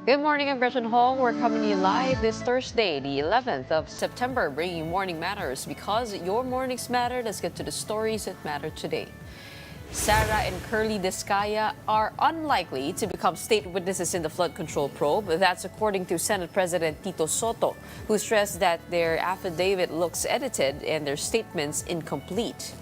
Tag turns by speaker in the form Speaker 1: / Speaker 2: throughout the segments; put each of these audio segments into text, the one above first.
Speaker 1: Good morning, I'm Gretchen Hong. We're coming to you live this Thursday, the 11th of September, bringing you Morning Matters. Because your mornings matter, let's get to the stories that matter today. Sarah and Curly Discaya are unlikely to become state witnesses in the flood control probe. That's according to Senate President Tito Soto, who stressed that their affidavit looks edited and their statements incomplete.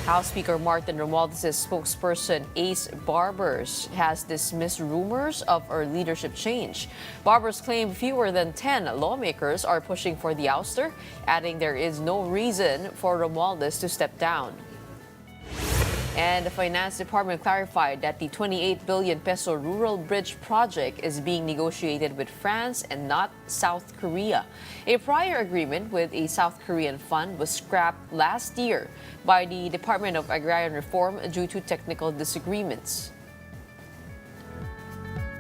Speaker 1: House Speaker Martin Romualdez' spokesperson Ace Barbers has dismissed rumors of a leadership change. Barbers claim fewer than 10 lawmakers are pushing for the ouster, adding there is no reason for Romualdez to step down. And the Finance Department clarified that the 28 billion peso rural bridge project is being negotiated with France and not South Korea. A prior agreement with a South Korean fund was scrapped last year by the Department of Agrarian Reform due to technical disagreements.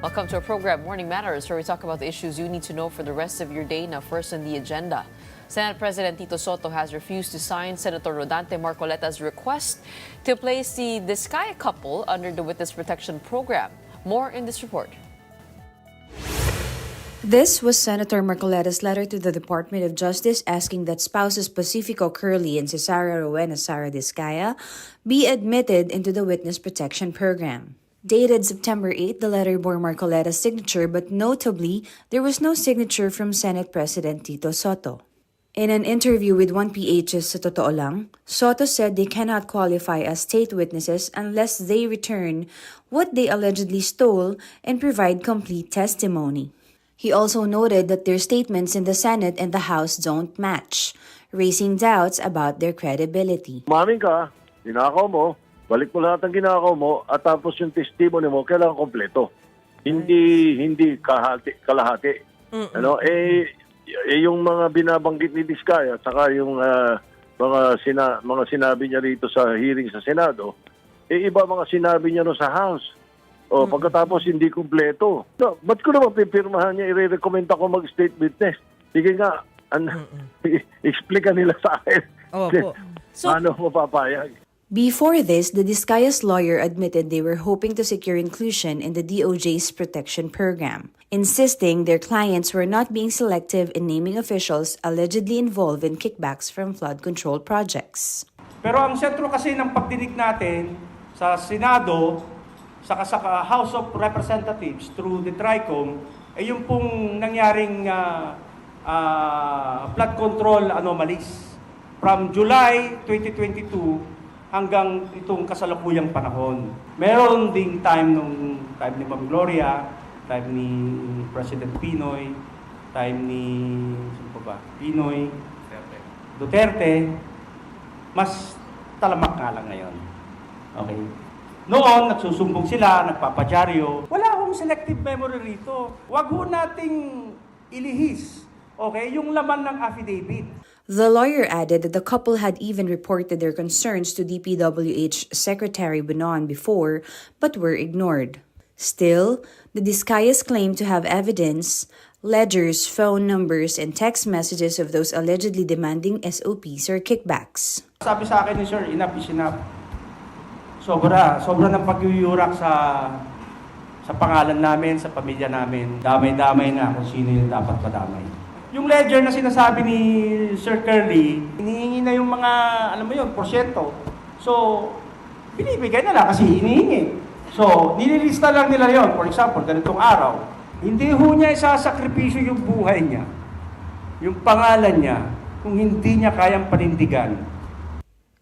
Speaker 1: Welcome to our program, Morning Matters, where we talk about the issues you need to know for the rest of your day. Now, first on the agenda. Senate President Tito Soto has refused to sign Senator Rodante Marcoleta's request to place the Discaya couple under the Witness Protection Program. More in this report.
Speaker 2: This was Senator Marcoleta's letter to the Department of Justice asking that spouses Pacifico Curly and Cesara Rowena Sara Discaya be admitted into the Witness Protection Program. Dated September 8, the letter bore Marcoleta's signature, but notably, there was no signature from Senate President Tito Soto. In an interview with 1PH's Sa Totoo Lang, Soto said they cannot qualify as state witnesses unless they return what they allegedly stole and provide complete testimony. He also noted that their statements in the Senate and the House don't match, raising doubts about their credibility.
Speaker 3: Umamin ka, ginakaw mo, balik mo lahat ng ginakaw mo, at tapos yung testimony mo, kailangan kompleto. Hindi kalahati. Ano, yung mga binabanggit ni Discaya at saka yung mga sinabi niya rito sa hearing sa Senado, iba mga sinabi niya no sa House. O pagkatapos hindi kumpleto. No, ba't ko naman pipirmahan niya, i-recommend ako mag-state witness? Sige nga, explica nila sa akin. Paano mo papayag?
Speaker 2: Before this, the Discaya's lawyer admitted they were hoping to secure inclusion in the DOJ's protection program, insisting their clients were not being selective in naming officials allegedly involved in kickbacks from flood control projects.
Speaker 4: Pero ang sentro kasi ng pagdinig natin sa Senado, sa House of Representatives through the TRICOM, ay yung pong nangyaring flood control anomalies from July 2022 hanggang itong kasalukuyang panahon. Meron ding time ni Ma'am Gloria, time ni President Pinoy, time ni Pinoy, Duterte, mas talamak nga lang ngayon. Okay. Noon, nagsusumbong sila, nagpapadyaryo. Wala akong selective memory rito. Wag ho nating ilihis, okay, yung laman ng affidavit.
Speaker 2: The lawyer added that the couple had even reported their concerns to DPWH Secretary Bonon before, but were ignored. Still, the Discayas claim to have evidence, ledgers, phone numbers, and text messages of those allegedly demanding SOPs or kickbacks.
Speaker 4: Sabi sa akin ni Sir, enough is enough. Sobra ng pagyuyurak sa pangalan namin, sa pamilya namin. Damay-damay na kung sino yung dapat madamay. Yung ledger na sinasabi ni Sir Curly, hinihingi na yung mga, alam mo yun, porsyento. So, binibigay na lang kasi hinihingi. So, nililista lang nila yon. For example, ganitong araw. Hindi ho niya isasakripisyo yung buhay niya, yung pangalan niya, kung hindi niya kayang panindigan.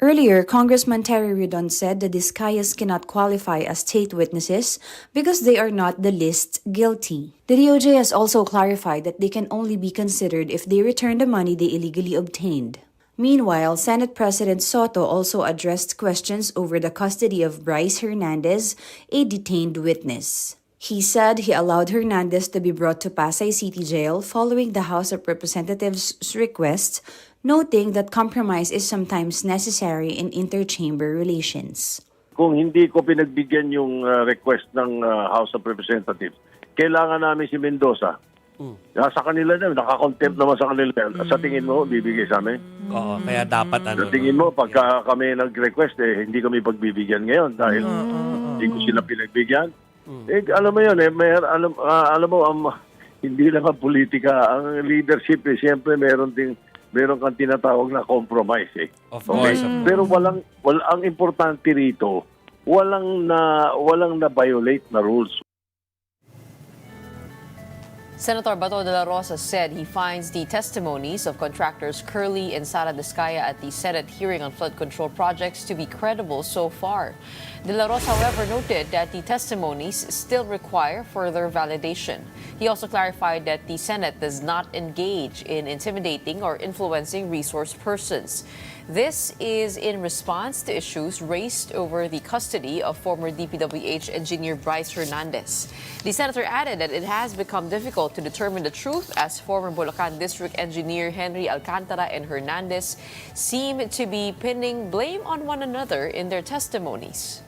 Speaker 2: Earlier, Congressman Terry Ridon said the Discayas cannot qualify as state witnesses because they are not the list guilty. The DOJ has also clarified that they can only be considered if they return the money they illegally obtained. Meanwhile, Senate President Soto also addressed questions over the custody of Bryce Hernandez, a detained witness. He said he allowed Hernandez to be brought to Pasay City Jail following the House of Representatives' request, noting that compromise is sometimes necessary in interchamber relations.
Speaker 3: Kung hindi ko pinagbigyan yung request ng House of Representatives, kailangan namin si Mendoza. Sa kanila na, nakakontempt naman sa kanila. Sa tingin mo, bibigay sa amin?
Speaker 5: Oo, kaya dapat
Speaker 3: Sa tingin mo, pagka kami nag-request, hindi kami pagbibigyan ngayon dahil hindi ko sila pinagbigyan. Alam mo yun, alam mo, hindi lang ang politika, ang leadership siyempre meron kang tinatawag na compromise
Speaker 5: Of course.
Speaker 3: Pero ang importante rito, walang na violate na rules.
Speaker 1: Senator Bato de la Rosa said he finds the testimonies of contractors Curly and Sara Discaya at the Senate hearing on flood control projects to be credible so far. De la Rosa, however, noted that the testimonies still require further validation. He also clarified that the Senate does not engage in intimidating or influencing resource persons. This is in response to issues raised over the custody of former DPWH engineer Bryce Hernandez. The senator added that it has become difficult to determine the truth as former Bulacan District Engineer Henry Alcantara and Hernandez seem to be pinning blame on one another in their testimonies.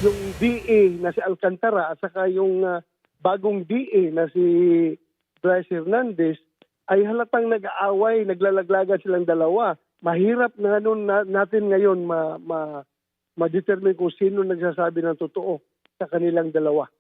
Speaker 6: Yung DA na si Alcantara at saka yung bagong DA na si Bryce Hernandez ay halatang nag-aaway, naglalaglagan silang dalawa. Mahirap na natin ngayon ma-determine kung sino nagsasabi ng totoo sa kanilang dalawa.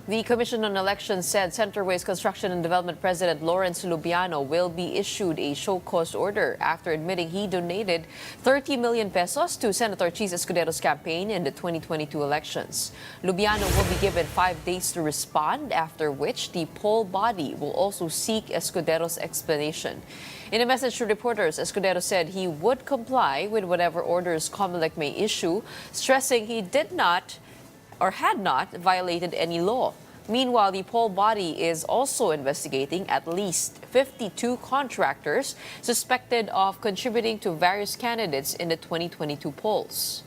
Speaker 1: The Commission on Elections said Centerways Construction and Development President Lawrence Lubiano will be issued a show-cause order after admitting he donated 30 million pesos to Senator Cheese Escudero's campaign in the 2022 elections. Lubiano will be given 5 days to respond, after which the poll body will also seek Escudero's explanation. In a message to reporters, Escudero said he would comply with whatever orders Comelec may issue, stressing he did not or had not violated any law. Meanwhile, the poll body is also investigating at least 52 contractors suspected of contributing to various candidates in the 2022 polls.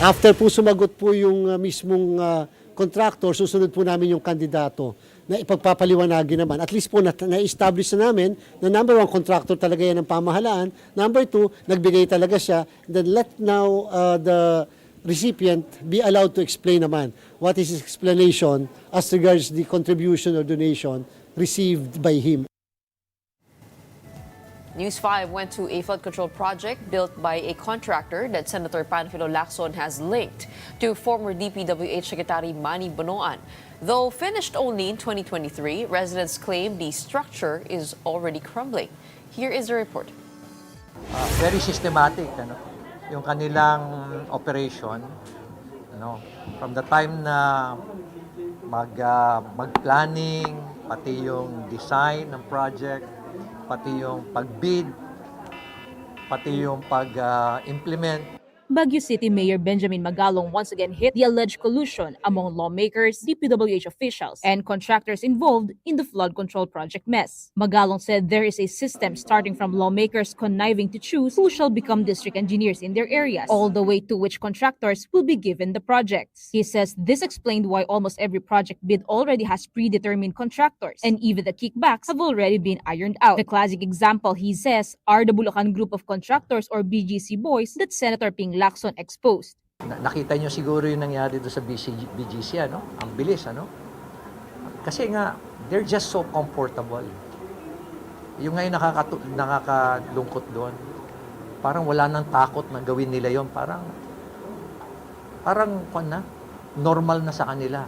Speaker 7: After po sumagot po yung mismong contractor, susunod po namin yung kandidato na ipagpapaliwanagin naman. At least po na-establish na namin na number 1 contractor talaga yan ng pamahalaan. Number 2, nagbigay talaga siya. Then let now the recipient be allowed to explain naman what is his explanation as regards the contribution or donation received by him.
Speaker 1: News 5 went to a flood control project built by a contractor that Senator Panfilo Lacson has linked to former DPWH Secretary Manny Bonoan. Though finished only in 2023, residents claim the structure is already crumbling. Here is the report.
Speaker 8: Very systematic, yung kanilang operation, from the time na mag-planning, pati yung design ng project, pati yung pag-bid, pati yung pag-implement.
Speaker 9: Baguio City Mayor Benjamin Magalong once again hit the alleged collusion among lawmakers, DPWH officials, and contractors involved in the flood control project mess. Magalong said there is a system starting from lawmakers conniving to choose who shall become district engineers in their areas, all the way to which contractors will be given the projects. He says this explained why almost every project bid already has predetermined contractors, and even the kickbacks have already been ironed out. The classic example, he says, are the Bulacan Group of Contractors or BGC boys that Senator Ping Lacson exposed.
Speaker 8: Nakita nyo siguro yung nangyari doon sa BGC, Ang bilis, Kasi nga, they're just so comfortable. Yung ngayon nakakalungkot doon. Parang wala nang takot na gawin nila yon. Parang normal na sa kanila.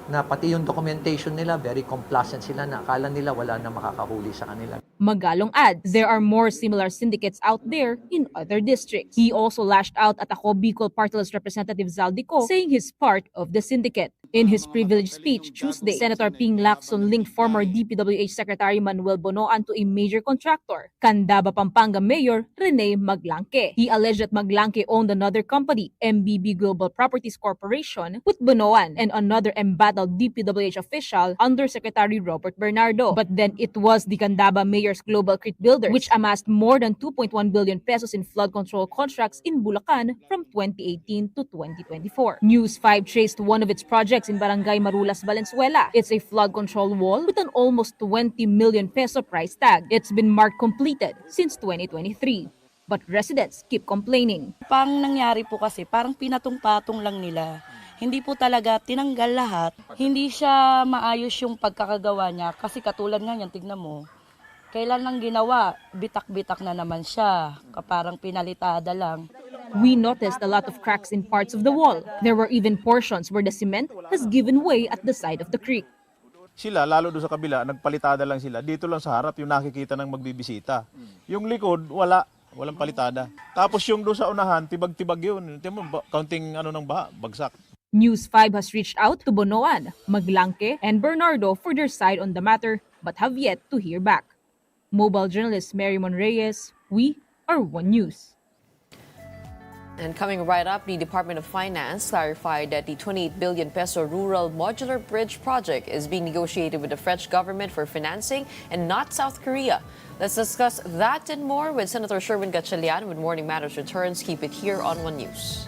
Speaker 8: Na pati yung documentation nila, very complacent sila na akala nila wala na makakahuli sa kanila.
Speaker 9: Magalong adds there are more similar syndicates out there in other districts. He also lashed out at Ako Bicol Party List Representative Zaldico, saying he's part of the syndicate. In his privileged speech Tuesday, Senator Ping Lacson linked former DPWH Secretary Manuel Bonoan to a major contractor, Candaba, Pampanga Mayor Rene Maglanque. He alleged that Maglanque owned another company, MBB Global Properties Corporation, with Bonoan and another embattled DPWH official, Undersecretary Robert Bernardo. But then it was the Candaba Mayor's Global Crit Builders, which amassed more than 2.1 billion pesos in flood control contracts in Bulacan from 2018 to 2024. News 5 traced one of its projects in Barangay Marulas, Valenzuela. It's a flood control wall with an almost 20 million peso price tag. It's been marked completed since 2023. But residents keep complaining.
Speaker 10: Pang nangyari po kasi, parang pinatong-patong lang nila. Hindi po talaga tinanggal lahat. Hindi siya maayos yung pagkakagawa niya kasi katulad nga niyan, tignan mo. Kailan lang ginawa, bitak-bitak na naman siya. Parang pinalitada lang.
Speaker 9: We noticed a lot of cracks in parts of the wall. There were even portions where the cement has given way at the side of the creek.
Speaker 5: Sila, lalo doon sa kabila, nagpalitada lang sila. Dito lang sa harap, yung nakikita ng magbibisita. Yung likod, walang palitada. Tapos yung doon sa unahan, tibag-tibag yun. Tingnan mo, kaunting ng baha, bagsak.
Speaker 9: News 5 has reached out to Bonoan, Maglangke, and Bernardo for their side on the matter but have yet to hear back. Mobile journalist Mary Monreyes, we are One News.
Speaker 1: And coming right up, the Department of Finance clarified that the 28 billion peso rural modular bridge project is being negotiated with the French government for financing and not South Korea. Let's discuss that and more with Senator Sherwin Gatchalian when Morning Matters returns. Keep it here on One News.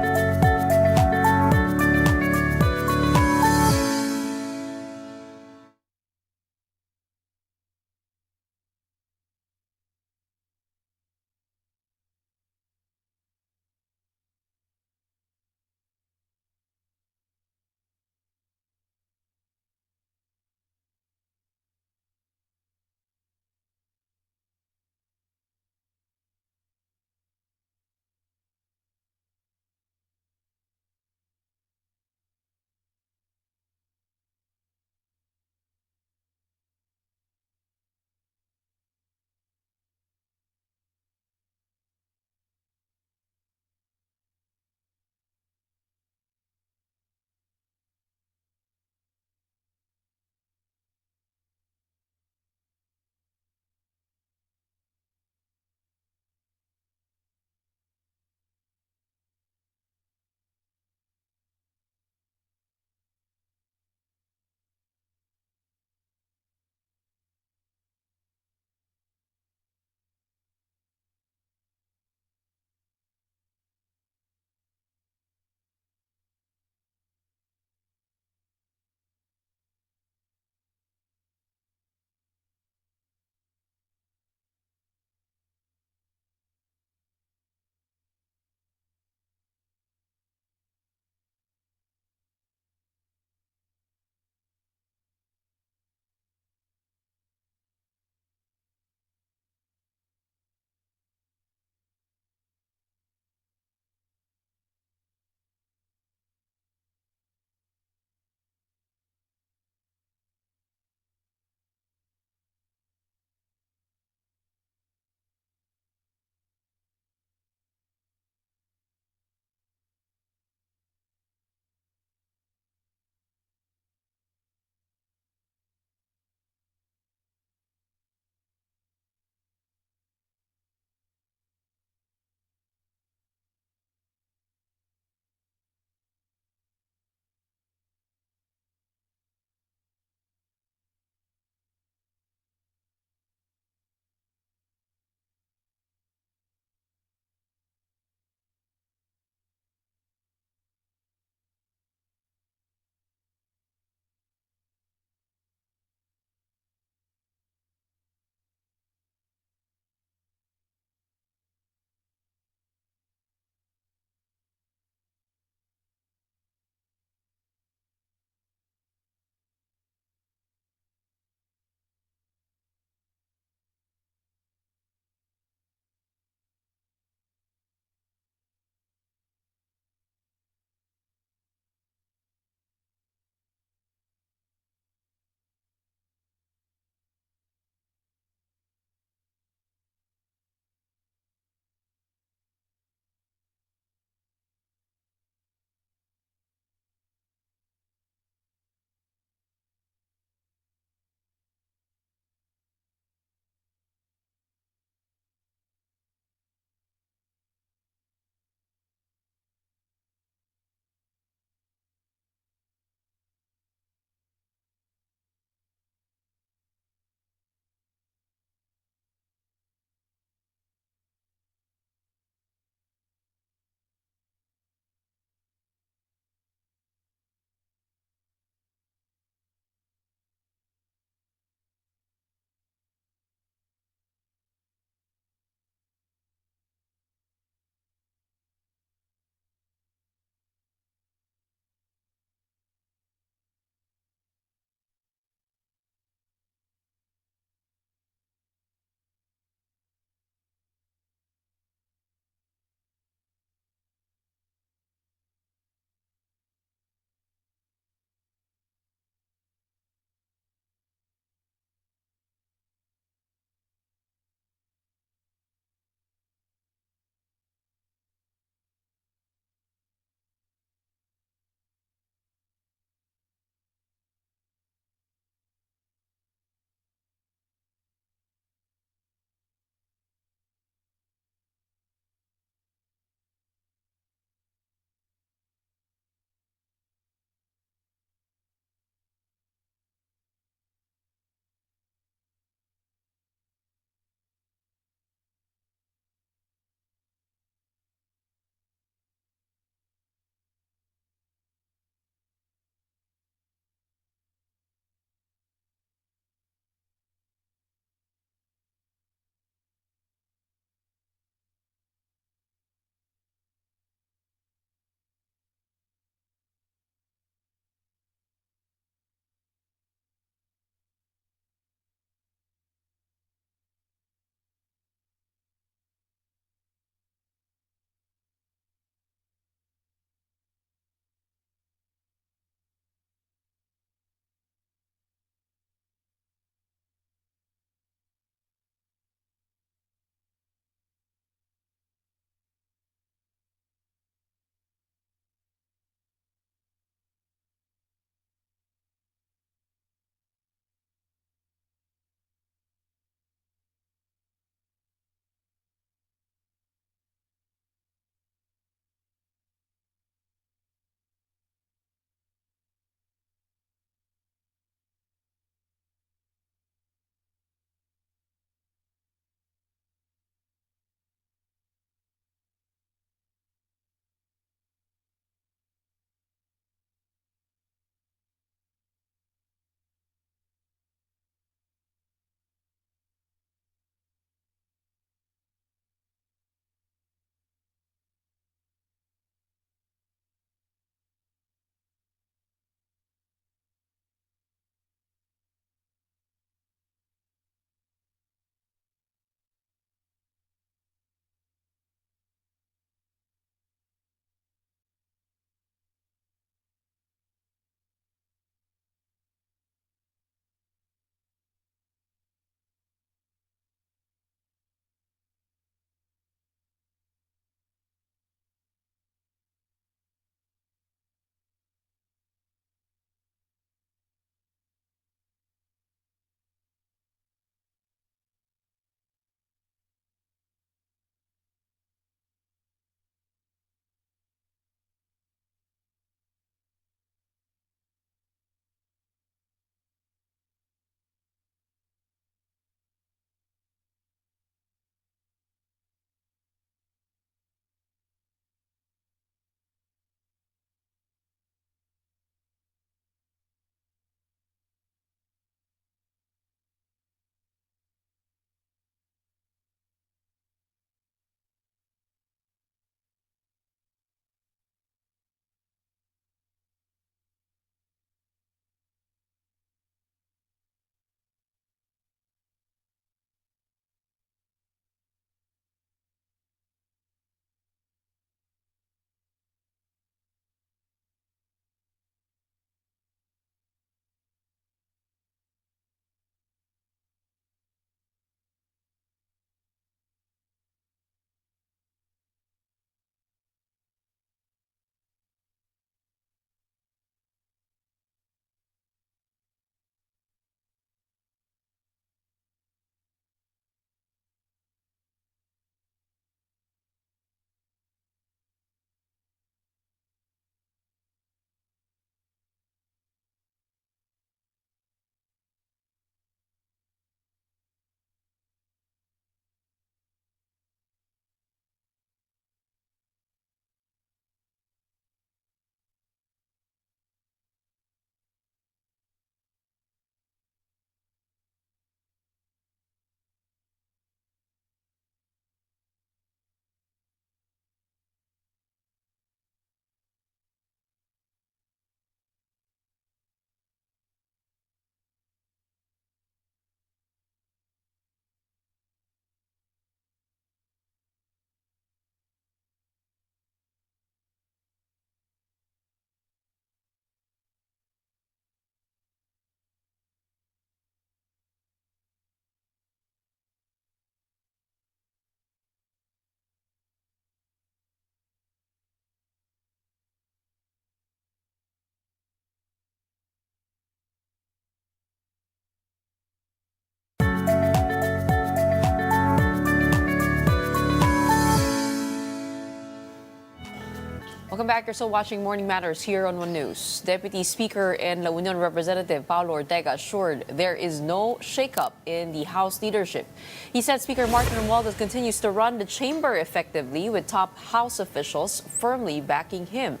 Speaker 1: Welcome back. You're still watching Morning Matters here on One News. Deputy Speaker and La Union Representative Paulo Ortega assured there is no shakeup in the House leadership. He said Speaker Martin Romualdez continues to run the chamber effectively with top House officials firmly backing him.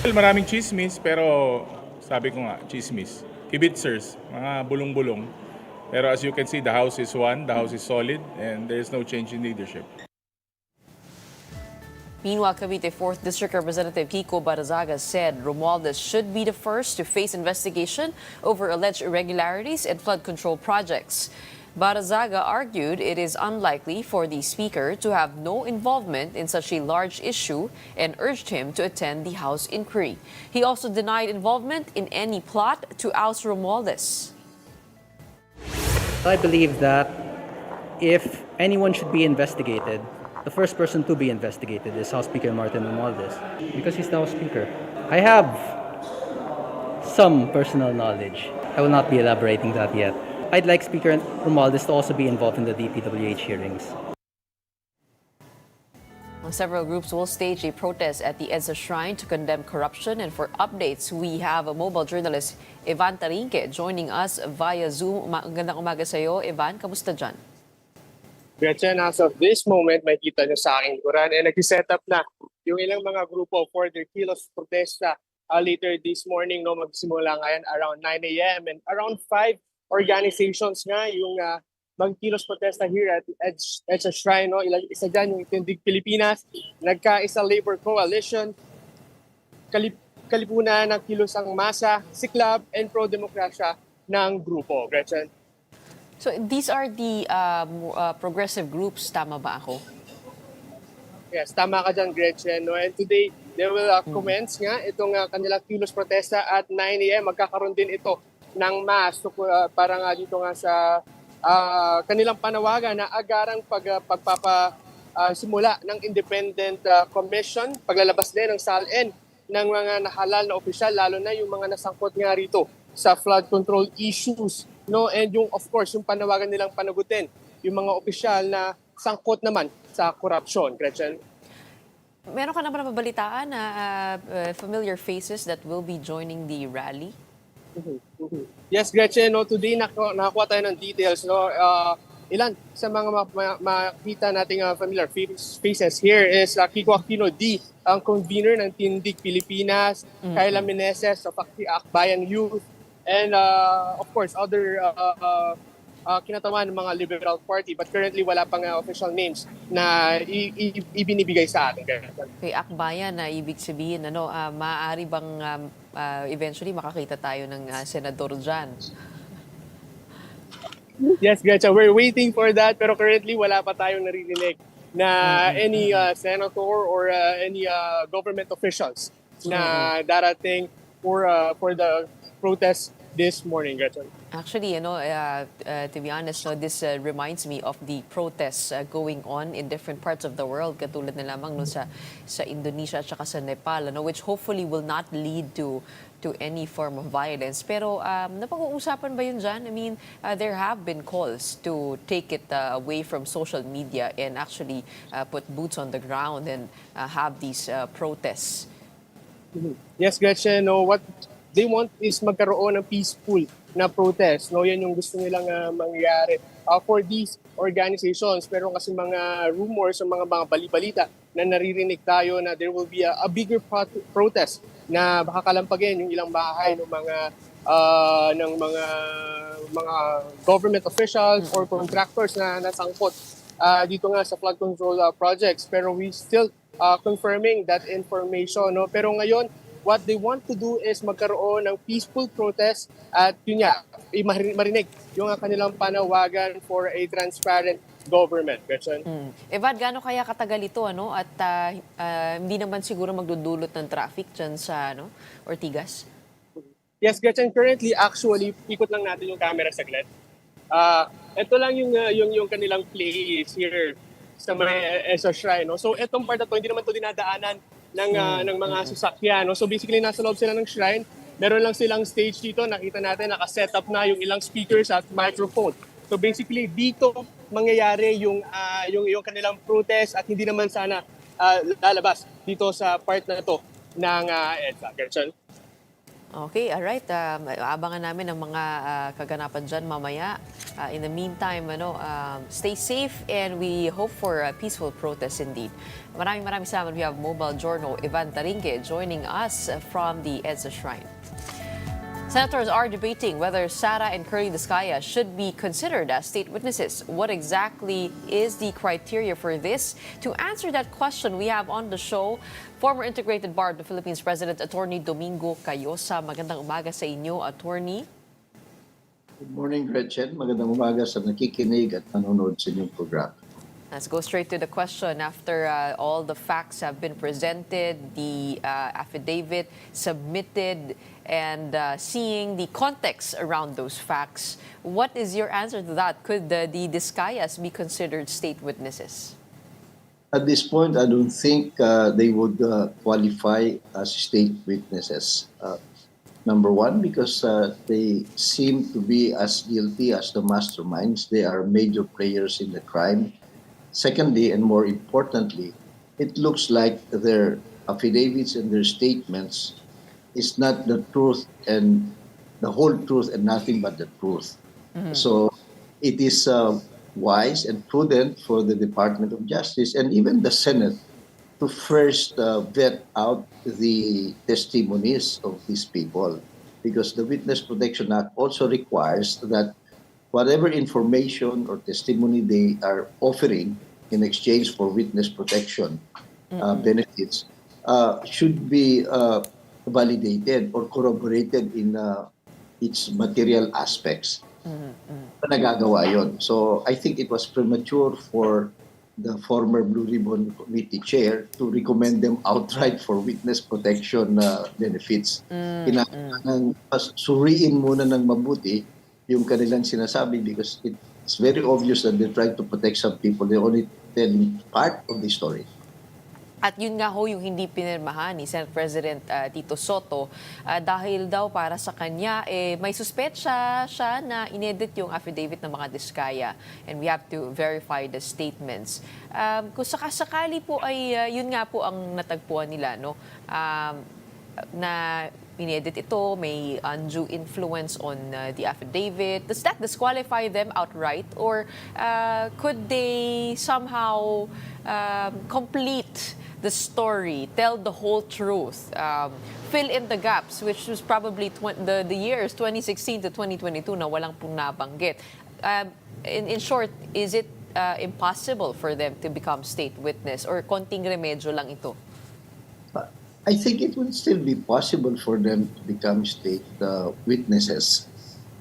Speaker 11: Well, maraming chismis pero sabi ko nga, chismis. Kibitzers, mga bulong-bulong. Pero as you can see, the House is one, the House is solid, and there is no change in leadership.
Speaker 1: Meanwhile, Cavite 4th District Representative Kiko Barazaga said Romualdez should be the first to face investigation over alleged irregularities and flood control projects. Barazaga argued it is unlikely for the Speaker to have no involvement in such a large issue and urged him to attend the House inquiry. He also denied involvement in any plot to oust Romualdez.
Speaker 12: I believe that if anyone should be investigated, the first person to be investigated is House Speaker Martin Romualdez because he's now Speaker. I have some personal knowledge. I will not be elaborating that yet. I'd like Speaker Romualdez to also be involved in the DPWH hearings.
Speaker 1: Several groups will stage a protest at the EDSA Shrine to condemn corruption. And for updates, we have a mobile journalist, Evan Tarinque, joining us via Zoom. Magandang umaga sa iyo, Evan. Kamusta dyan?
Speaker 13: Gretchen, as of this moment, makikita nyo sa aking likuran nag-set up na yung ilang mga grupo for their kilos protesta later this morning. No, magsimula ngayon around 9 a.m. and around 5 organizations nga yung mag-kilos protesta here at EDSA Shrine. No? Isa dyan yung Tindig Pilipinas, Nagkaisa Labor Coalition, Kalipunan ng Kilos ang Masa, Siklab, and Pro-Demokrasya ng grupo. Gretchen?
Speaker 1: So these are the progressive groups, tama ba ako?
Speaker 13: Yes, tama ka dyan, Gretchen. No? And today, they will commence nga itong kanilang kilos protesta at 9 a.m. Magkakaroon din ito ng mass. So, para nga dito nga sa kanilang panawagan na agarang pagpapasimula ng independent commission, paglalabas din ng SALN ng mga nahalal na opisyal, lalo na yung mga nasangkot nga rito sa flood control issues. No, and yung of course yung panawagan nilang panagutin yung mga opisyal na sangkot naman sa korupsyon, Gretchen.
Speaker 1: Meron ka naman nababalitaan na familiar faces that will be joining the rally?
Speaker 13: Yes, Gretchen, no, today nakakuha tayo ng details, no. Ilan sa mga makita nating familiar faces here is Kiko Aquino D, ang convener ng Tindig Pilipinas, Kayla Meneses of Akbayan Youth, and of course, other kinatawan ng mga Liberal Party, but currently wala pang official names na ibinibigay sa atin.
Speaker 1: Kay Akbayan na ibig sabihin, maaari bang eventually makakita tayo ng senador dyan?
Speaker 13: Yes, Gretchen, we're waiting for that, pero currently wala pa tayong naririnig na any senator or any government officials na darating for the protest this morning, Gretchen.
Speaker 1: Actually, to be honest, this reminds me of the protests going on in different parts of the world, katulad na lamang sa Indonesia at saka sa Nepal, which hopefully will not lead to any form of violence. Pero napag-uusapan ba yun dyan? I mean, there have been calls to take it away from social media and actually put boots on the ground and have these protests.
Speaker 13: Yes, Gretchen, what they want is magkaroon ng peaceful na protest. No, yan yung gusto nilang mangyari for these organizations. Pero kasi mga rumors o mga bali-balita na naririnig tayo na there will be a bigger protest na baka kalampagin yung ilang bahay ng mga government officials or contractors na nasangkot dito nga sa flood control projects. Pero we still confirming that information. No? Pero ngayon, what they want to do is magkaroon ng peaceful protest at yun nga, marinig yung kanilang panawagan for a transparent government. Gretchen?
Speaker 1: Evad, gaano kaya katagal ito? At hindi naman siguro magdudulot ng traffic dyan sa Ortigas?
Speaker 13: Yes, Gretchen, currently, actually, ikot lang natin yung camera saglit. Ito lang yung kanilang place here sa may EDSA Shrine. No? So, itong part na to, hindi naman to dinadaanan ng mga sasakyan. No? So basically, nasa loob sila ng shrine. Meron lang silang stage dito. Nakita natin, naka-set up na yung ilang speakers at microphone. So basically, dito mangyayari yung kanilang protest at hindi naman sana lalabas dito sa part na to ng EDSA. Gerson?
Speaker 1: Okay, alright. Abangan namin ang mga kaganapan dyan mamaya. In the meantime, stay safe and we hope for a peaceful protest indeed. Maraming salamat. We have Mobile Journal Ivan Tarinque joining us from the EDSA Shrine. Senators are debating whether Sara and Curly Discaya should be considered as state witnesses. What exactly is the criteria for this? To answer that question, we have on the show former Integrated Bar of the Philippines President Attorney Domingo Cayosa. Magandang umaga sa inyo, Attorney.
Speaker 14: Good morning, Gretchen. Magandang umaga sa nakikinig at nanonood sa inyong program.
Speaker 1: Let's go straight to the question. After all the facts have been presented, the affidavit submitted, and seeing the context around those facts, what is your answer to that? Could the Discayas be considered state witnesses?
Speaker 14: At this point, I don't think they would qualify as state witnesses. Number one, because they seem to be as guilty as the masterminds. They are major players in the crime. Secondly, and more importantly, it looks like their affidavits and their statements is not the truth and the whole truth and nothing but the truth. So it is wise and prudent for the Department of Justice and even the Senate to first vet out the testimonies of these people, because the Witness Protection Act also requires that whatever information or testimony they are offering in exchange for witness protection benefits should be validated or corroborated in its material aspects. Nagagawa yun. So I think it was premature for the former Blue Ribbon Committee chair to recommend them outright for witness protection benefits. Kailangan suriin muna ng mabuti yung kanilang sinasabi, because it's very obvious that they're trying to protect some people. They're only telling part of the story.
Speaker 1: At yun nga ho yung hindi pinirmahan ni Senate President Tito Soto dahil daw para sa kanya may suspetsa siya na inedit yung affidavit ng mga Discaya, and we have to verify the statements. Kung sakasakali po ay yun nga po ang natagpuan nila, no? Na inedit ito, may undue influence on the affidavit. Does that disqualify them outright, or could they somehow complete the story, tell the whole truth, fill in the gaps, which was probably the years 2016 to 2022 na walang pong nabanggit? In short, is it impossible for them to become state witness, or konting remedyo lang ito?
Speaker 14: I think it would still be possible for them to become state witnesses,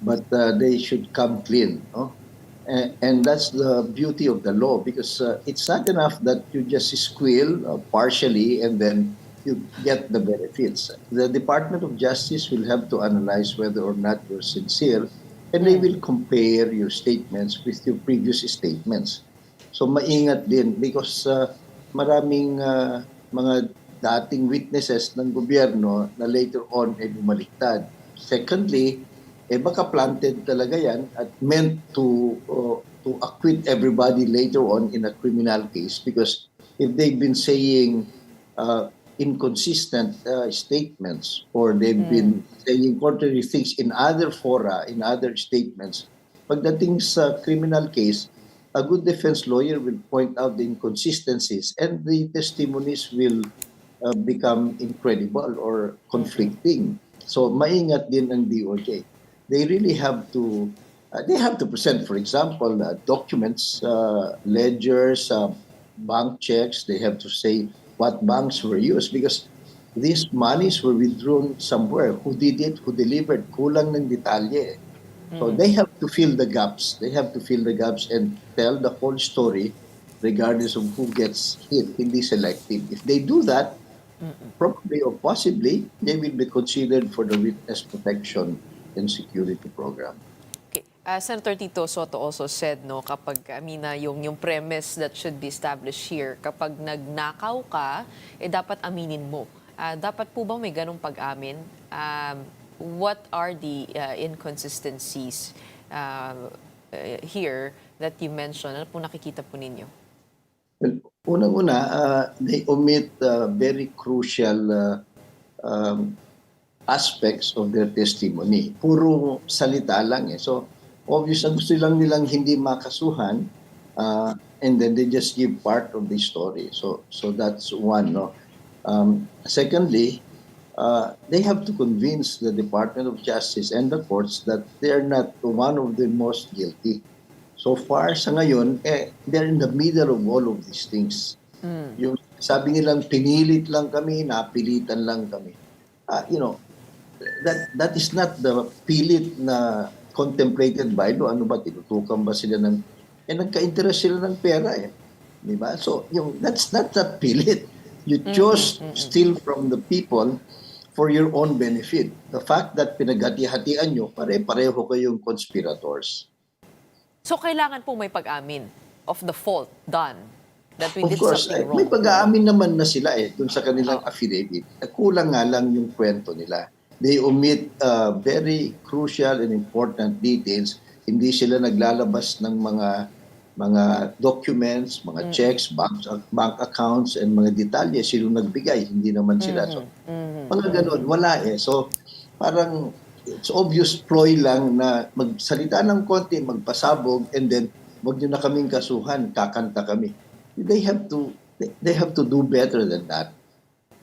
Speaker 14: but they should come clean. No? And that's the beauty of the law, because it's not enough that you just squeal partially and then you get the benefits. The Department of Justice will have to analyze whether or not you're sincere, and they will compare your statements with your previous statements. So maingat din, because maraming mga dating witnesses ng gobyerno na later on ay bumaliktad. Secondly, baka planted talaga yan at meant to acquit everybody later on in a criminal case, because if they've been saying inconsistent statements, or they've been saying contrary things in other fora, in other statements, pagdating sa criminal case, a good defense lawyer will point out the inconsistencies, and the testimonies will become incredible or conflicting. So maingat din ang DOJ. They really have to present, for example, documents, ledgers, bank checks. They have to say what banks were used, because these monies were withdrawn somewhere. Who did it? Who delivered? Kulang ng detalye. So they have to fill the gaps. They have to fill the gaps and tell the whole story, regardless of who gets hit. Hindi selective. If they do that, probably or possibly, they will be considered for the witness protection and security program.
Speaker 1: Okay. Senator Tito Soto also said, no, kapag yung premise that should be established here, kapag nagnakaw ka, dapat aminin mo. Dapat po ba may ganong pag-amin? What are the inconsistencies here that you mentioned? Ano po nakikita po ninyo?
Speaker 14: Well, Unang-una, they omit very crucial aspects of their testimony. Puro salita lang eh. So, obvious na gusto lang nilang hindi makasuhan, and then they just give part of the story. So that's one, no? Secondly, they have to convince the Department of Justice and the courts that they are not one of the most guilty. So far, sa ngayon, they're in the middle of all of these things. Yung sabi nilang pinilit lang kami, napilitan lang kami. That is not the pilit na contemplated by law. Ano ba, tinutukan ba sila ng... nagka-interest sila ng pera eh. Di ba? So, that's not that pilit. You chose to steal from the people for your own benefit. The fact that pinaghati-hatian nyo, pare-pareho kayong conspirators.
Speaker 1: So, kailangan po may pag-amin of the fault done, that we
Speaker 14: Of
Speaker 1: did
Speaker 14: course,
Speaker 1: something wrong.
Speaker 14: may pag-aamin naman na sila dun sa kanilang affidavit. Kulang nga lang yung kwento nila. They omit very crucial and important details. Hindi sila naglalabas ng mga documents, mga checks, bank accounts, and mga detalye. Sino nagbigay? Hindi naman sila. So, mga ganun, wala eh. So, parang it's obvious ploy lang na magsalita ng konti, magpasabog, and then wag nyo na kaming kasuhan, kakanta kami. They have to do better than that.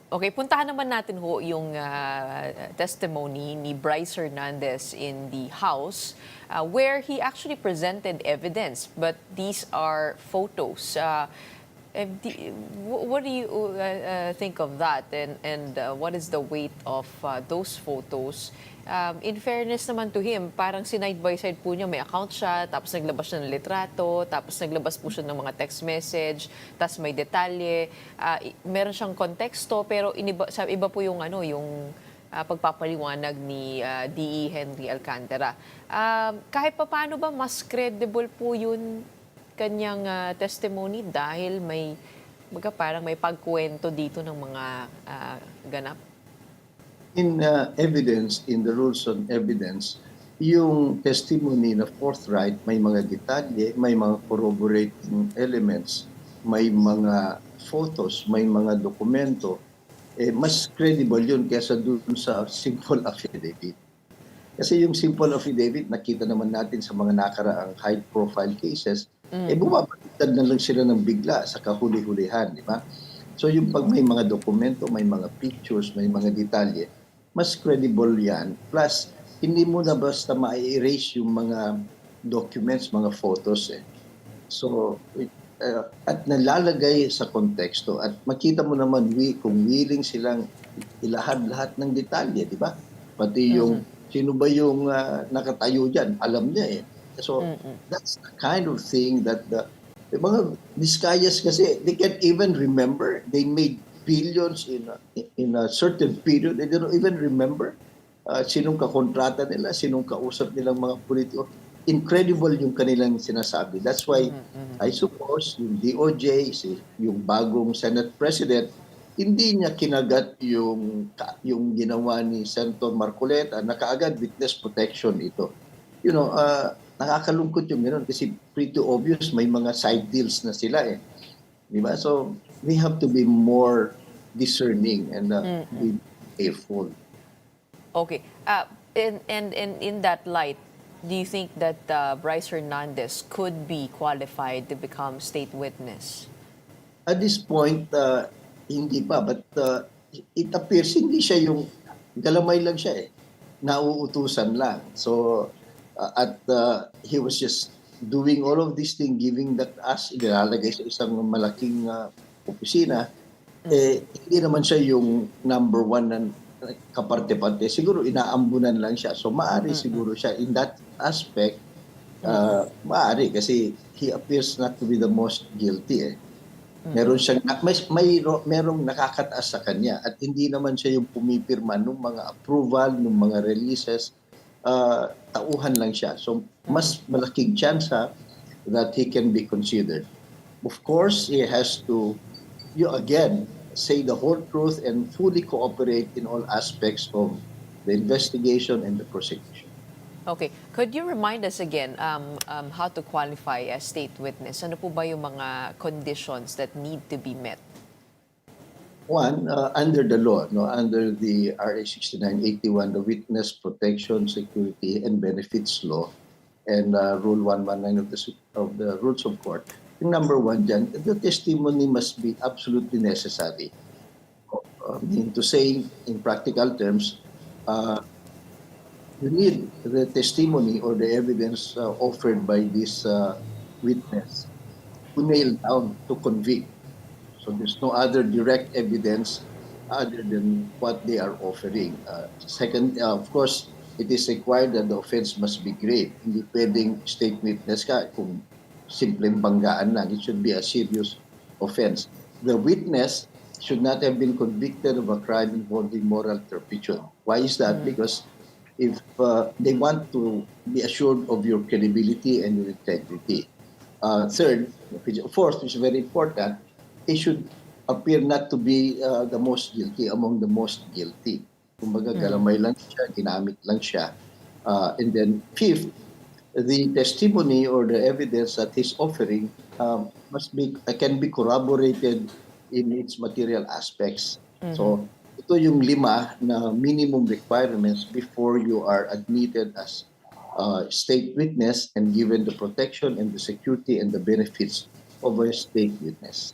Speaker 1: Okay, puntahan naman natin ho yung testimony ni Bryce Hernandez in the House where he actually presented evidence, but these are photos. What do you think of that, and what is the weight of those photos? In fairness naman to him, parang sinide by side po niya, may account siya, tapos naglabas siya ng litrato, tapos naglabas po siya ng mga text message, tapos may detalye, meron siyang konteksto, pero iba po yung pagpapaliwanag ni D.E. Henry Alcantara. Kahit pa paano ba mas credible po yun kanyang testimony dahil parang may pagkwento dito ng mga ganap?
Speaker 14: In evidence, in the rules on evidence, yung testimony na forthright, may mga detalye, may mga corroborating elements, may mga photos, may mga dokumento, mas credible yun kaysa dun sa simple affidavit. Kasi yung simple affidavit, nakita naman natin sa mga nakaraang high-profile cases, bumabaliktad na lang sila ng bigla sa kahuli-hulihan, di ba? So yung pag may mga dokumento, may mga pictures, may mga detalye, mas credible yan. Plus, hindi mo na basta ma-erase yung mga documents, mga photos eh. So, at nalalagay sa konteksto at makita mo naman kung willing silang ilahad-lahat ng detalye, di ba? Pati yung sino ba yung nakatayo dyan, alam niya eh. So, that's the kind of thing that the mga Vizcayas kasi, they can't even remember. They made billions in a certain period. They don't even remember sinong kakontrata nila, sinong kausap nilang mga politiko. Incredible yung kanilang sinasabi. That's why I suppose yung DOJ, yung bagong Senate President, hindi niya kinagat yung ginawa ni Senator Marcoleta na kaagad witness protection ito. You know, nakakalungkot yung gano'n kasi pretty obvious may mga side deals na sila eh. Diba? So, we have to be more discerning and be careful.
Speaker 1: Okay. And in that light, do you think that Bryce Hernandez could be qualified to become state witness?
Speaker 14: At this point, hindi pa. But it appears hindi siya yung galamay lang siya eh. Nauutusan lang. So, he was just doing all of these things, giving that us, ilalagay sa isang malaking opisina, hindi naman siya yung number one na kaparte-parte. Siguro inaambunan lang siya. So maaari siguro siya in that aspect, maaari kasi he appears not to be the most guilty eh. Meron siyang, merong nakakataas sa kanya at hindi naman siya yung pumipirma ng mga approval, ng mga releases, tauhan lang siya. So, mas malaking chance that he can be considered. Of course, he has to, again, say the whole truth and fully cooperate in all aspects of the investigation and the prosecution.
Speaker 1: Okay. Could you remind us again how to qualify as state witness? Ano po ba yung mga conditions that need to be met?
Speaker 14: One, under the law, no, under the RA 6981, the Witness Protection, Security, and Benefits Law, and Rule 119 of the Rules of Court, yung number one dyan, the testimony must be absolutely necessary. Meaning to say, in practical terms, you need the testimony or the evidence offered by this witness to nail down, to convict. So there's no other direct evidence other than what they are offering. Second, of course, it is required that the offense must be grave. Hindi pwedeng state witness ka kung simpleng banggaan lang. It should be a serious offense. The witness should not have been convicted of a crime involving moral turpitude. Why is that? Because if they want to be assured of your credibility and your integrity. Fourth, which is very important, he should appear not to be the most guilty among the most guilty. Kumbaga, galamay lang siya, ginamit lang siya. And then fifth, the testimony or the evidence that he's offering can be corroborated in its material aspects. So ito yung 5 na minimum requirements before you are admitted as state witness and given the protection and the security and the benefits of a state witness.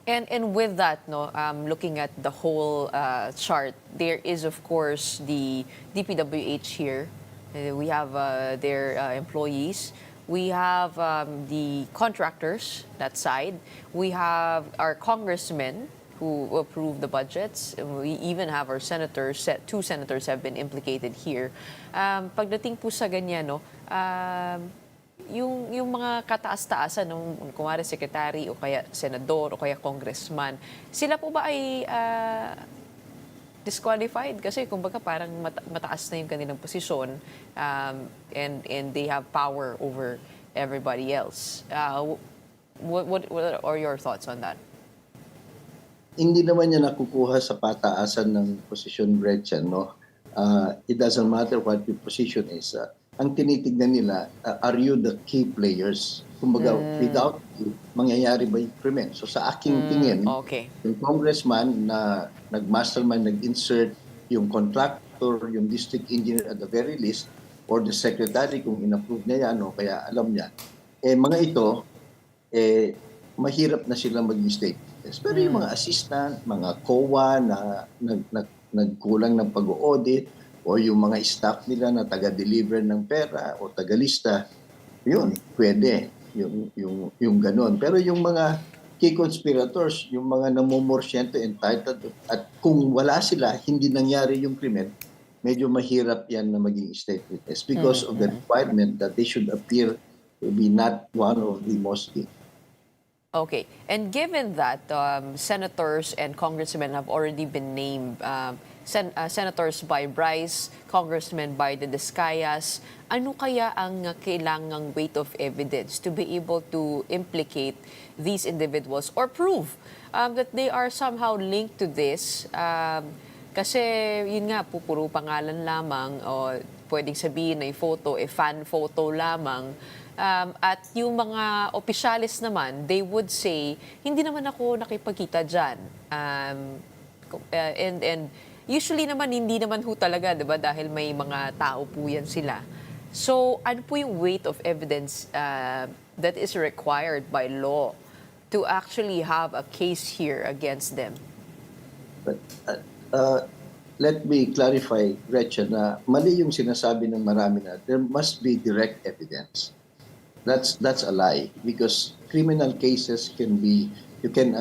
Speaker 1: And with that, no, looking at the whole chart, there is of course the DPWH here. We have their employees. We have the contractors, that side. We have our congressmen who approve the budgets. We even have our senators. 2 senators have been implicated here. Pagdating po sa ganyan, no, yung mga kataas-taasan ng kumare secretary o kaya senador o kaya congressman, sila po ba ay disqualified? Kasi kumbaga parang mataas na yung kanilang posisyon, and they have power over everybody else. What are your thoughts on that?
Speaker 14: Hindi naman niya nakukuha sa pataasan ng posisyon, Gretchen, no? It doesn't matter what your position is. Ang tinitignan nila, are you the key players? Kumbaga, without you, mangyayari ba yung krimen? So sa aking tingin, yung congressman na nag-mastermind, nag-insert, yung contractor, yung district engineer at the very least, or the secretary kung in-approve niya yan, o kaya alam niya, mga ito, mahirap na sila mag-state. Pero yung mga assistant, mga COA na nagkulang ng pag-audit, o yung mga staff nila na taga-deliver ng pera o taga-lista, yun, pwede. Yung ganun. Pero yung mga key conspirators, yung mga namumorsyento, entitled, at kung wala sila, hindi nangyari yung krimen, medyo mahirap yan na maging state witness because of the requirement that they should appear to be not one of the most guilty.
Speaker 1: Okay. And given that senators and congressmen have already been named, senators by Bryce, congressmen by the Discayas, ano kaya ang kailangang weight of evidence to be able to implicate these individuals or prove that they are somehow linked to this? Kasi yun nga, puro pangalan lamang o pwedeng sabihin na yung photo, fan photo lamang. At yung mga opisyalis naman, they would say, hindi naman ako nakipagkita dyan. And usually naman, hindi naman ho talaga, di ba? Dahil may mga tao po yan sila. So, ano po yung weight of evidence that is required by law to actually have a case here against them?
Speaker 14: But, let me clarify, Gretchen, na mali yung sinasabi ng marami na there must be direct evidence. That's a lie because criminal cases you can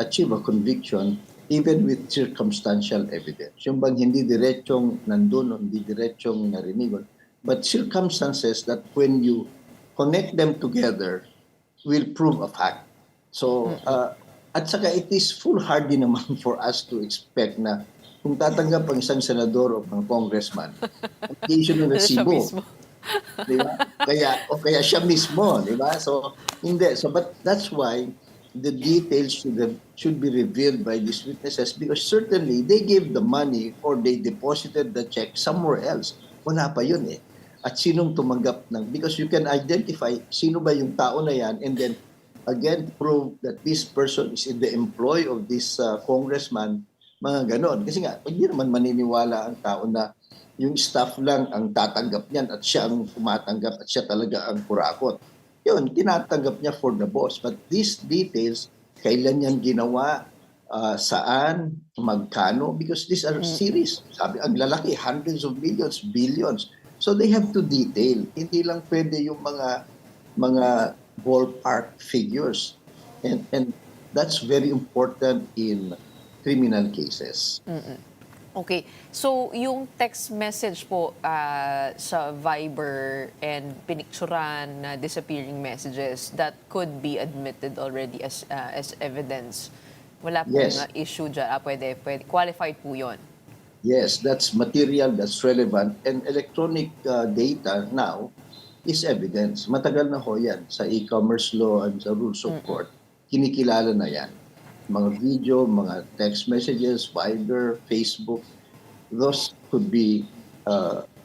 Speaker 14: achieve a conviction even with circumstantial evidence. Yung bang hindi diretsong nandun, hindi diretsong narinig, but circumstances that when you connect them together will prove a fact. So, at saka it is foolhardy naman for us to expect na kung tatanggap ang isang senador o ang congressman, hindi siya ng resibo. Diba? Kaya siya mismo, diba? So, hindi. So, but that's why the details should be revealed by these witnesses because certainly they gave the money or they deposited the check somewhere else. Wala pa yun eh. at sinong tumanggap ng, because you can identify sino ba yung tao na yan, and then again prove that this person is in the employ of this congressman, mga ganon. Kasi nga, hindi naman maniniwala ang tao na yung staff lang ang tatanggap niyan at siya ang tumatanggap at siya talaga ang kurakot. Yun, tinatanggap niya for the boss. But these details, kailan yan ginawa, saan, magkano, because these are series. Sabi, ang lalaki, hundreds of millions, billions. So they have to detail. Hindi lang pwede yung mga ballpark figures. And that's very important in criminal cases.
Speaker 1: Okay. So, yung text message po sa Viber and pinicturan na disappearing messages, that could be admitted already as evidence. Wala pong issue dyan. Pwede. Qualified po yun.
Speaker 14: Yes, that's material, that's relevant. And electronic data now is evidence. Matagal na ho yan sa e-commerce law and sa rules of court. Kinikilala na yan. Mga video, mga text messages, Viber, Facebook, those could be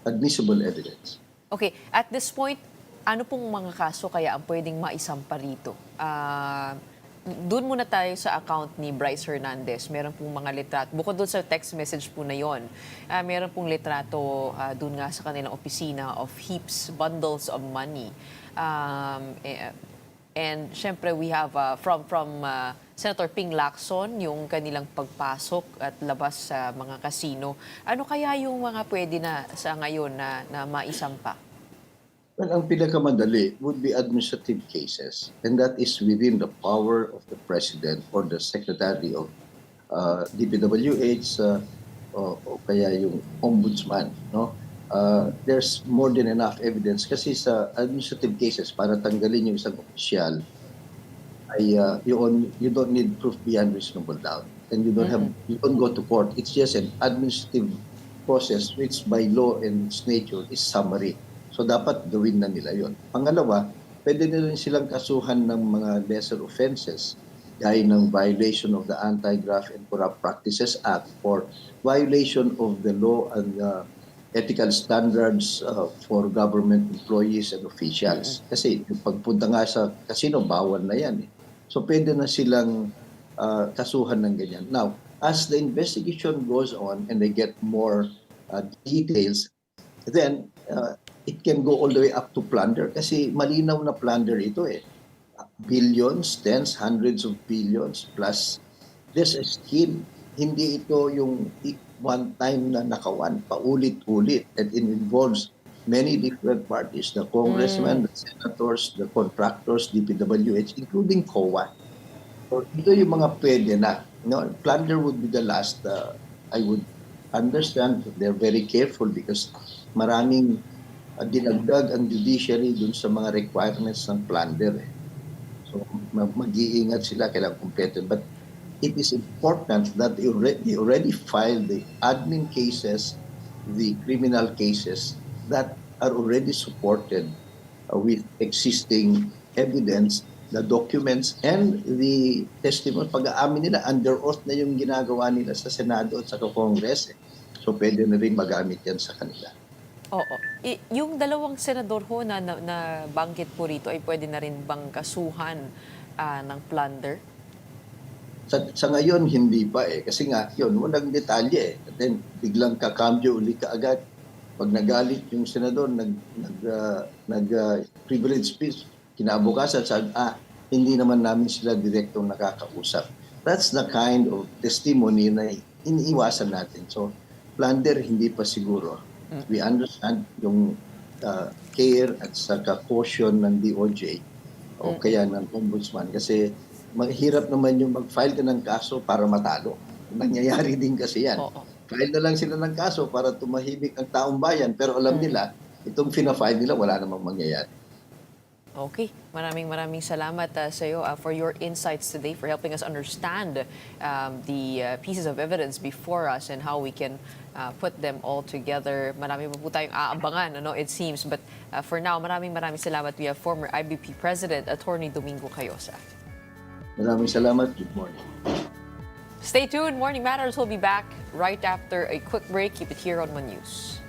Speaker 14: admissible evidence.
Speaker 1: Okay. At this point, ano pong mga kaso kaya ang pwedeng maisampa rito? Doon muna tayo sa account ni Bryce Hernandez. Meron pong mga litrato. Bukod doon sa text message po na yon, meron pong litrato doon nga sa kanilang opisina of heaps, bundles of money. And syempre we have from Senator Ping Lacson, yung kanilang pagpasok at labas sa mga kasino. Ano kaya yung mga pwede na sa ngayon na maisampa?
Speaker 14: Well, ang pinakamadali would be administrative cases, and that is within the power of the President or the Secretary of DPWH o kaya yung Ombudsman. No? There's more than enough evidence kasi sa administrative cases, para tanggalin yung isang opisyal, ay you don't need proof beyond reasonable doubt, and you don't go to court. It's just an administrative process which by law and its nature is summary. So dapat gawin na nila yon. Pangalawa, pwede na rin silang kasuhan ng mga lesser offenses gaya ng violation of the Anti-Graft and Corrupt Practices Act or violation of the law and ethical standards for government employees and officials. Kasi yung pagpunta nga sa casino, bawal na yan. So pwede na silang kasuhan ng ganyan. Now, as the investigation goes on and they get more details, then it can go all the way up to plunder kasi malinaw na plunder ito eh. Billions, tens, hundreds of billions plus there's a scheme. Hindi ito yung one time na nakawan, paulit-ulit, and it involves many different parties, the congressmen, the senators, the contractors, DPWH, including COA. So ito yung mga pwede na. No, plunder would be the last. I would understand that they're very careful because maraming dinagdag ang judiciary dun sa mga requirements ng plunder. So mag-iingat sila, kailangan kompleto. But it is important that they already filed the admin cases, the criminal cases that are already supported with existing evidence, the documents, and the testimony. Pag-aamin nila, under oath na yung ginagawa nila sa Senado at sa Congress. So pwede na rin magamit yan sa kanila.
Speaker 1: Oo. Yung dalawang senador ho na banggit po rito ay pwede na rin bang kasuhan ng plunder?
Speaker 14: Sa ngayon, hindi pa eh. Kasi nga, yun, walang detalye eh. And then, biglang kakambyo uli kaagad. Pag nagalit yung senador, nag-privilege speech, kinabukasan, sabi, hindi naman namin sila direktong nakakausap. That's the kind of testimony na iniiwasan natin. So, plunder, hindi pa siguro. We understand yung care at saka caution ng DOJ o kaya ng Ombudsman kasi mahirap naman yung mag-file ka ng kaso para matalo. Nangyayari din kasi yan. File na lang sila ng kaso para tumahimik ang taong bayan pero alam nila, itong fina-file nila wala namang mangyayari.
Speaker 1: Okay. Maraming salamat sa iyo for your insights today, for helping us understand the pieces of evidence before us and how we can put them all together. Marami pa po tayong aabangan, it seems. But for now, maraming salamat. We have former IBP President, Attorney Domingo Cayosa.
Speaker 14: Maraming salamat. Good morning.
Speaker 1: Stay tuned. Morning Matters will be back right after a quick break. Keep it here on One News.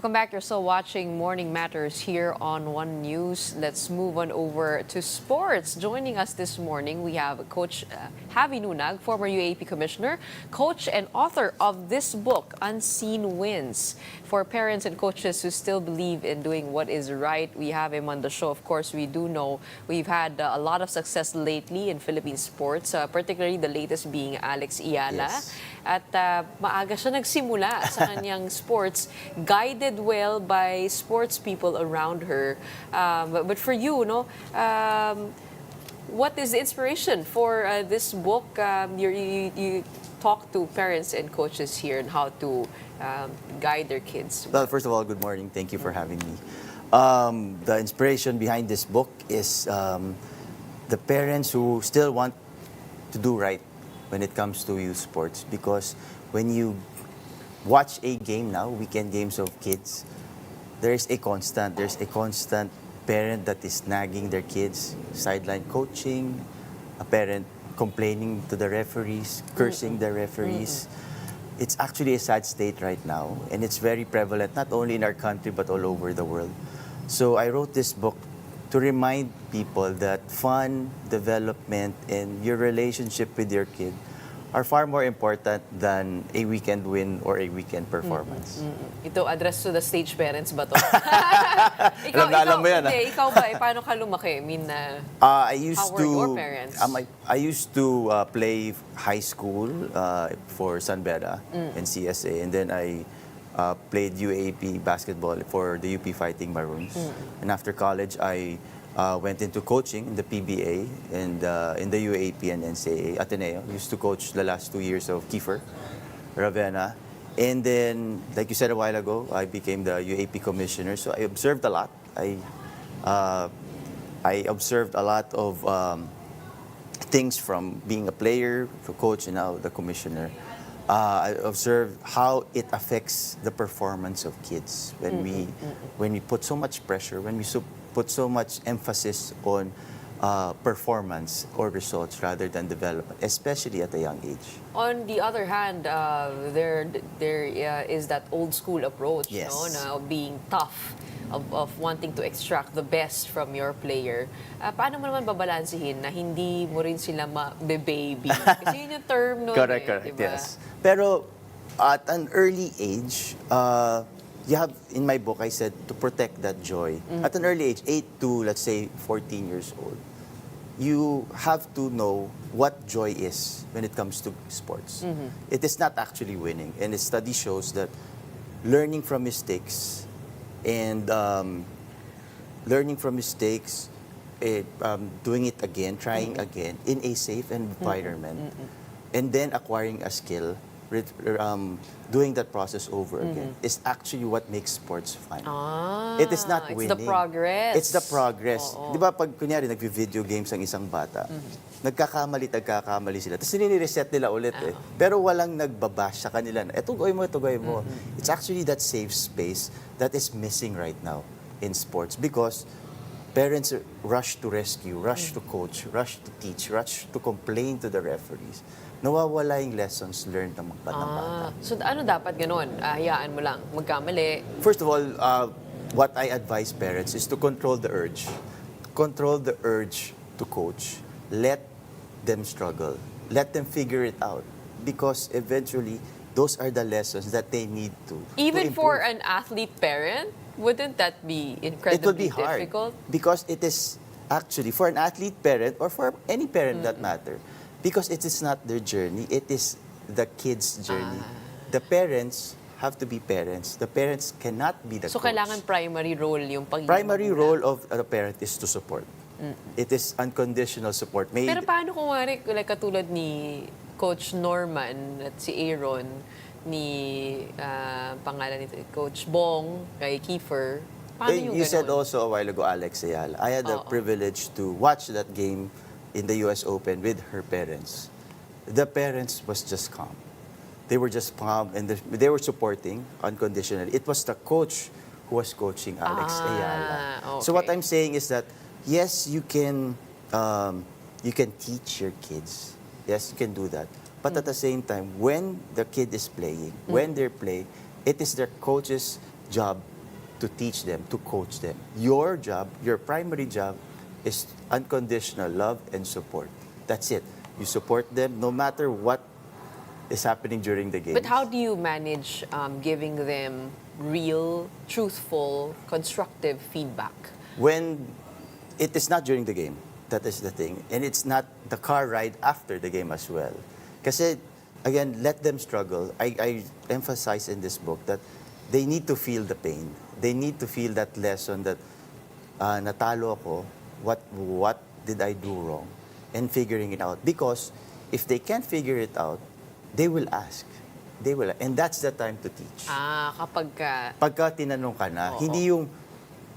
Speaker 1: Welcome back. You're still watching Morning Matters here on One News. Let's move on over to sports. Joining us this morning, we have Coach Javi Nunag, former UAP commissioner, coach and author of this book, Unseen Wins. For parents and coaches who still believe in doing what is right, we have him on the show. Of course, we do know we've had a lot of success lately in Philippine sports, particularly the latest being Alex Iala.
Speaker 15: Yes.
Speaker 1: At maaga siya nagsimula sa kanyang sports, guided well by sports people around her. But for you, no, what is the inspiration for this book? You talk to parents and coaches here on how to guide their kids.
Speaker 15: Well, first of all, good morning. Thank you for having me. The inspiration behind this book is the parents who still want to do right when it comes to youth sports, because when you watch a game now, weekend games of kids, there's a constant parent that is nagging their kids, sideline coaching, a parent complaining to the referees, cursing the referees. It's actually a sad state right now, and it's very prevalent not only in our country but all over the world. So I wrote this book to remind people that fun, development, and your relationship with your kid are far more important than a weekend win or a weekend performance.
Speaker 1: Ito, address to the stage parents ba to?
Speaker 15: Alam mo yan,
Speaker 1: Hindi, ikaw ba, paano ka lumaki? I mean,
Speaker 15: I used
Speaker 1: how were your
Speaker 15: to
Speaker 1: parents?
Speaker 15: I used to play high school for San Beda and CSA, and then I played UAP basketball for the UP Fighting Maroons. And after college, I went into coaching in the PBA and in the UAP and NCAA Ateneo. Used to coach the last 2 years of Kiefer, Ravenna. And then, like you said a while ago, I became the UAP commissioner. So I observed a lot. I observed a lot of things from being a player, to coach, and now the commissioner. I observed how it affects the performance of kids when we put so much pressure, when we put so much emphasis on performance or results rather than development, especially at a young age.
Speaker 1: On the other hand, there is that old school approach,
Speaker 15: Yes.
Speaker 1: no, na being tough, of wanting to extract the best from your player. Paano mo naman babalansihin na hindi mo rin sila ma-baby? Kasi yun yung term nun.
Speaker 15: Correct,
Speaker 1: diba?
Speaker 15: yes. Pero at an early age, you have, in my book, I said to protect that joy. At an early age, 8 to, let's say, 14 years old, you have to know what joy is when it comes to sports. It is not actually winning. And the study shows that learning from mistakes and doing it again, trying again in a safe environment, and then acquiring a skill, doing that process over again is actually what makes sports fun. It is not winning.
Speaker 1: It's the progress.
Speaker 15: It's the progress. Di ba pag kunyari nag-video games ang isang bata, nagkakamali sila. Tapos nire-reset nila ulit Pero walang nagbabash sa kanila. Ito gawin mo. It's actually that safe space that is missing right now in sports because parents rush to rescue, rush to coach, rush to teach, rush to complain to the referees. Nawawala yung lessons learned ng mga bata.
Speaker 1: So ano dapat ganun? Hayaan mo lang, magkamali.
Speaker 15: First of all, what I advise parents is to control the urge. Control the urge to coach. Let them struggle. Let them figure it out. Because eventually, those are the lessons that they need to
Speaker 1: Even
Speaker 15: improve.
Speaker 1: for an athlete parent, wouldn't that be incredibly
Speaker 15: It would be hard.
Speaker 1: difficult?
Speaker 15: Because it is actually, for an athlete parent or for any parent that matter, because it is not their journey, it is the kid's journey. The parents have to be parents. The parents cannot be the
Speaker 1: So
Speaker 15: coach.
Speaker 1: kailangan primary role yung pagiging
Speaker 15: Primary
Speaker 1: magulang.
Speaker 15: role of a parent is to support. It is unconditional support.
Speaker 1: Pero paano kung like katulad ni Coach Norman at si Aaron, ni pangalan nito, Coach Bong, kay Kiefer, paano yung
Speaker 15: You said
Speaker 1: ganun?
Speaker 15: also a while ago, Alex Ayala, I had the privilege to watch that game in the US Open with her parents. The parents was just calm. They were just calm and they were supporting unconditionally. It was the coach who was coaching Alex Ayala. So what I'm saying is that yes, you can teach your kids. Yes, you can do that. But at the same time, when the kid is playing, when they're playing, it is their coach's job to teach them, to coach them. Your job, your primary job, is unconditional love and support. That's it. You support them no matter what is happening during the game.
Speaker 1: But how do you manage giving them real, truthful, constructive feedback?
Speaker 15: When it is not during the game, that is the thing. And it's not the car ride after the game as well. Kasi, again, let them struggle. I emphasize in this book that they need to feel the pain. They need to feel that lesson that natalo ako, what did I do wrong? And figuring it out. Because if they can't figure it out, they will ask. They will, and that's the time to teach.
Speaker 1: Kapag
Speaker 15: Pagka tinanong ka na, hindi yung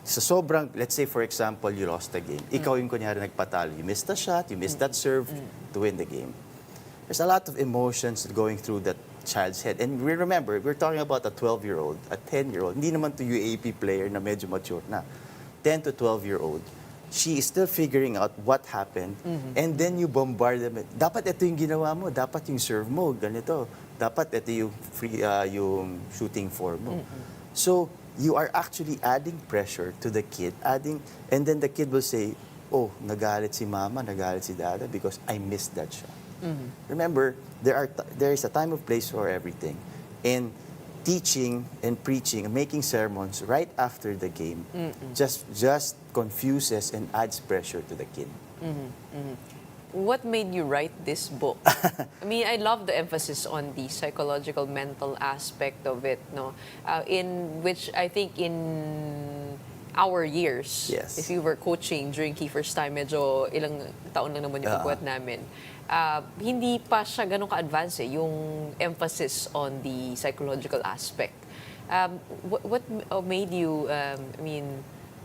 Speaker 15: sa sobrang, let's say for example, you lost the game. Ikaw yung kunyari nagpatalo. You missed the shot, you missed that serve to win the game. There's a lot of emotions going through that child's head. And we remember, we're talking about a 12-year-old, a 10-year-old. Hindi naman to UAP player na medyo mature na. 10 to 12-year-old. She is still figuring out what happened. And then you bombard them. Dapat ito yung ginawa mo. Dapat yung serve mo. Ganito. Dapat ito yung, yung shooting form mo. So, you are actually adding pressure to the kid. And then the kid will say, oh, nagalit si mama, nagalit si dada because I missed that shot. Remember, there is a time and place for everything. And teaching and preaching and making sermons right after the game just confuses and adds pressure to the kid.
Speaker 1: What made you write this book? I mean, I love the emphasis on the psychological, mental aspect of it, no? In which I think in our years,
Speaker 15: Yes.
Speaker 1: if you were coaching during Kiefer's time, medyo ilang taon lang naman yung pagbuhat namin. Hindi pa siya ganun ka-advance yung emphasis on the psychological aspect. What made you,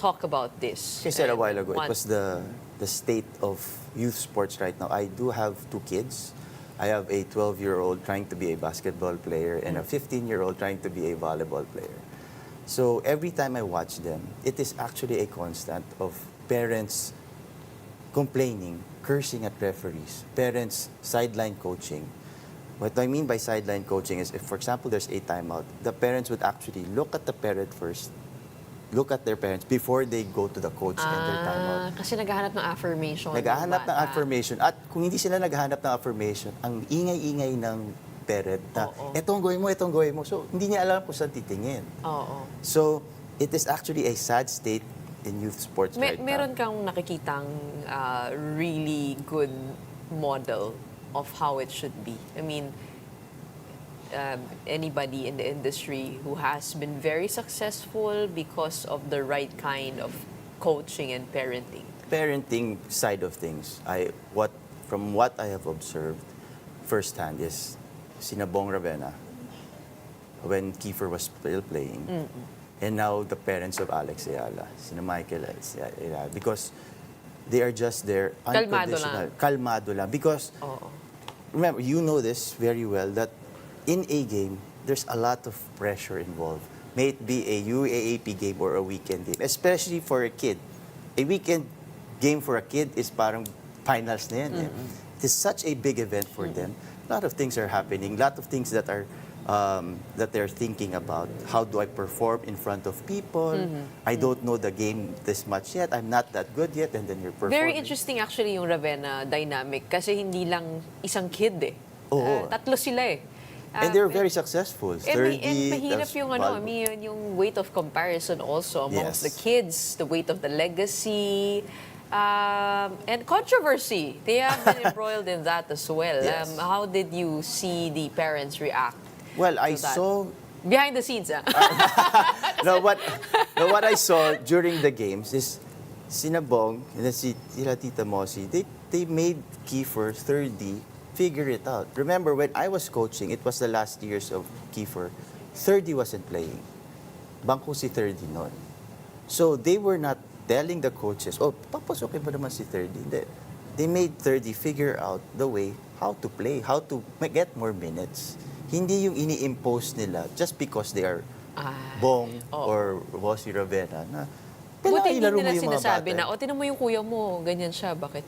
Speaker 1: talk about this?
Speaker 15: Like I said a while ago, it was the state of youth sports right now. I do have 2 kids. I have a 12-year-old trying to be a basketball player and a 15-year-old trying to be a volleyball player. So every time I watch them, it is actually a constant of parents complaining, cursing at referees, parents sideline coaching. What I mean by sideline coaching is if, for example, there's a timeout, the parents would actually look at the parent first, look at their parents before they go to the coach and their timeout.
Speaker 1: Kasi naghahanap ng affirmation.
Speaker 15: Naghahanap ng affirmation. At kung hindi sila naghahanap ng affirmation, ang ingay-ingay ng parent na, etong gawin mo. So, hindi niya alam kung saan titingin. So, it is actually a sad state in youth sports right now.
Speaker 1: Meron kang nakikitang really good model of how it should be. I mean, anybody in the industry who has been very successful because of the right kind of coaching and parenting.
Speaker 15: Parenting side of things, from what I have observed firsthand is Sinabong Ravenna, when Kiefer was still playing, and now the parents of Alex Ayala, Sina Michael Ayala, because they are just there unconditional. Kalmado lang. Because, remember, you know this very well, that in a game, there's a lot of pressure involved. May it be a UAAP game or a weekend game, especially for a kid. A weekend game for a kid is parang finals na yan. It is such a big event for them. A lot of things are happening, a lot of things that are that they're thinking about. How do I perform in front of people? I don't know the game this much yet. I'm not that good yet. And then you're performing.
Speaker 1: Very interesting actually yung Ravenna dynamic kasi hindi lang isang kid eh. Tatlo sila eh.
Speaker 15: And they're very successful. 30,
Speaker 1: and mahirap yung yung weight of comparison also amongst the kids, the weight of the legacy, and controversy. They have been embroiled in that as well.
Speaker 15: Yes.
Speaker 1: How did you see the parents react?
Speaker 15: Well, I
Speaker 1: that?
Speaker 15: saw
Speaker 1: behind the scenes.
Speaker 15: what I saw during the games is Sinabong and sila Tita Mosi, they made Kiefer 30 figure it out. Remember, when I was coaching, it was the last years of Kiefer, 30 wasn't playing. Bangko si 30 noon. So they were not telling the coaches, papasokin mo naman si 30. Hindi. They made 30 figure out the way how to play, how to get more minutes. Hindi yung ini-impose nila just because they are Bong or Bossy Ravenna na
Speaker 1: Buti hindi nila sinasabi na, tinan mo yung kuya mo, ganyan siya, bakit?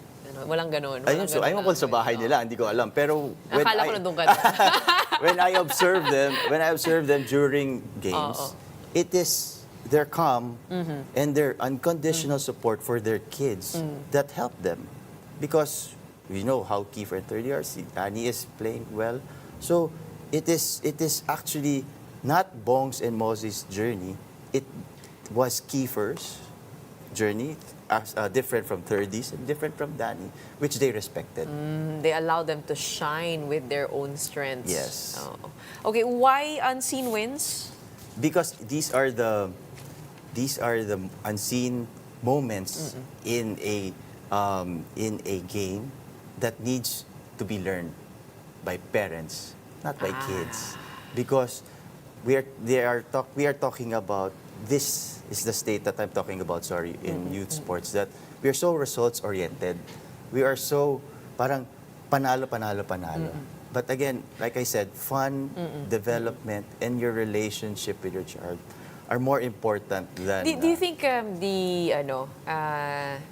Speaker 1: Walang ganon.
Speaker 15: Ayun ko sa bahay nila, hindi ko alam. Pero
Speaker 1: akala ko nandun ka
Speaker 15: when I observe them during games, it is their calm and their unconditional support for their kids that help them. Because we know how Kiefer and 30 years, Annie is playing well. So it is actually not Bong's and Mosey's journey. It was Kiefer's journey, different from 30s and different from Danny, which they respected.
Speaker 1: They allow them to shine with their own strengths.
Speaker 15: Yes.
Speaker 1: Oh. Okay, why unseen wins?
Speaker 15: Because these are the unseen moments in a game that needs to be learned by parents, not by kids. Because we are talking about, this is the state that I'm talking about, in youth sports, that we are so results oriented. We are so parang panalo. But again, like I said, fun, development, and your relationship with your child are more important than...
Speaker 1: Do you think the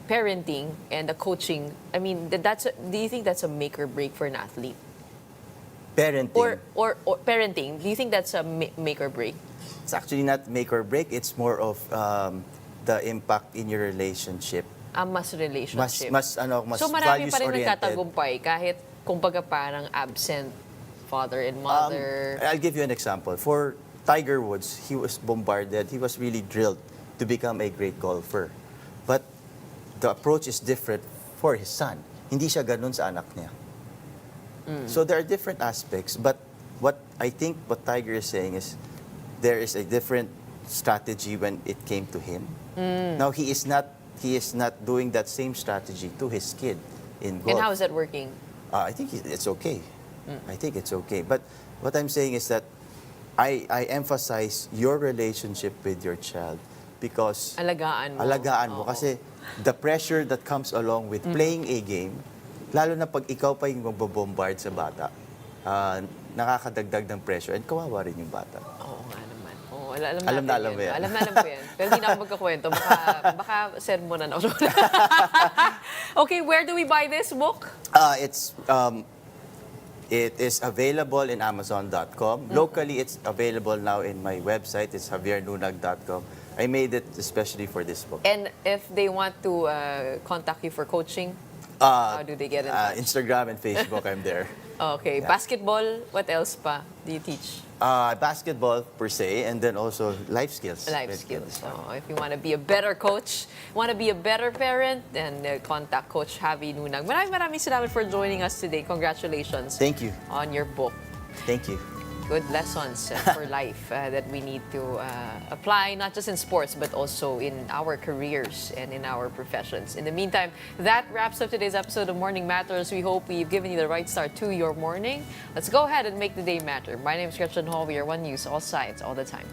Speaker 1: parenting and the coaching, I mean, do you think that's a make or break for an athlete?
Speaker 15: Parenting.
Speaker 1: Or parenting, do you think that's a make or break?
Speaker 15: It's actually not make or break. It's more of the impact in your relationship.
Speaker 1: Mas relationship.
Speaker 15: Mas
Speaker 1: so marami pa rin
Speaker 15: values-oriented.
Speaker 1: nagtatagumpay kahit kumbaga parang absent father and mother.
Speaker 15: I'll give you an example. For Tiger Woods, he was bombarded. He was really drilled to become a great golfer. But the approach is different for his son. Hindi siya ganun sa anak niya. So there are different aspects. But what I think what Tiger is saying is there is a different strategy when it came to him. Now he is not doing that same strategy to his kid in golf.
Speaker 1: And how is that working?
Speaker 15: I think it's okay. I think it's okay. But what I'm saying is that I emphasize your relationship with your child because
Speaker 1: Alagaan mo.
Speaker 15: Alagaan mo. Kasi the pressure that comes along with playing a game, lalo na pag ikaw pa yung magbobombard sa bata, nakakadagdag ng pressure and kawawa rin yung bata.
Speaker 1: Oo nga naman. Oo,
Speaker 15: Alam na alam mo yan.
Speaker 1: Alam ko yan. Pero hindi na ako magkakwento. Baka sermonan ako. Okay, where do we buy this book?
Speaker 15: It is available in Amazon.com. Locally, it's available now in my website. It's javiernunag.com. I made it especially for this book.
Speaker 1: And if they want to contact you for coaching, how do they get in touch?
Speaker 15: Instagram and Facebook, I'm there.
Speaker 1: Okay.
Speaker 15: Yeah.
Speaker 1: Basketball, what else pa do you teach?
Speaker 15: Basketball per se, and then also life skills.
Speaker 1: Life skills. So if you want to be a better coach, want to be a better parent, then contact Coach Javi Nunag. Maraming salamat for joining us today. Congratulations.
Speaker 15: Thank you.
Speaker 1: On your book.
Speaker 15: Thank you.
Speaker 1: Good lessons for life that we need to apply, not just in sports, but also in our careers and in our professions. In the meantime, that wraps up today's episode of Morning Matters. We hope we've given you the right start to your morning. Let's go ahead and make the day matter. My name is Gretchen Hall. We are One News, all sides, all the time.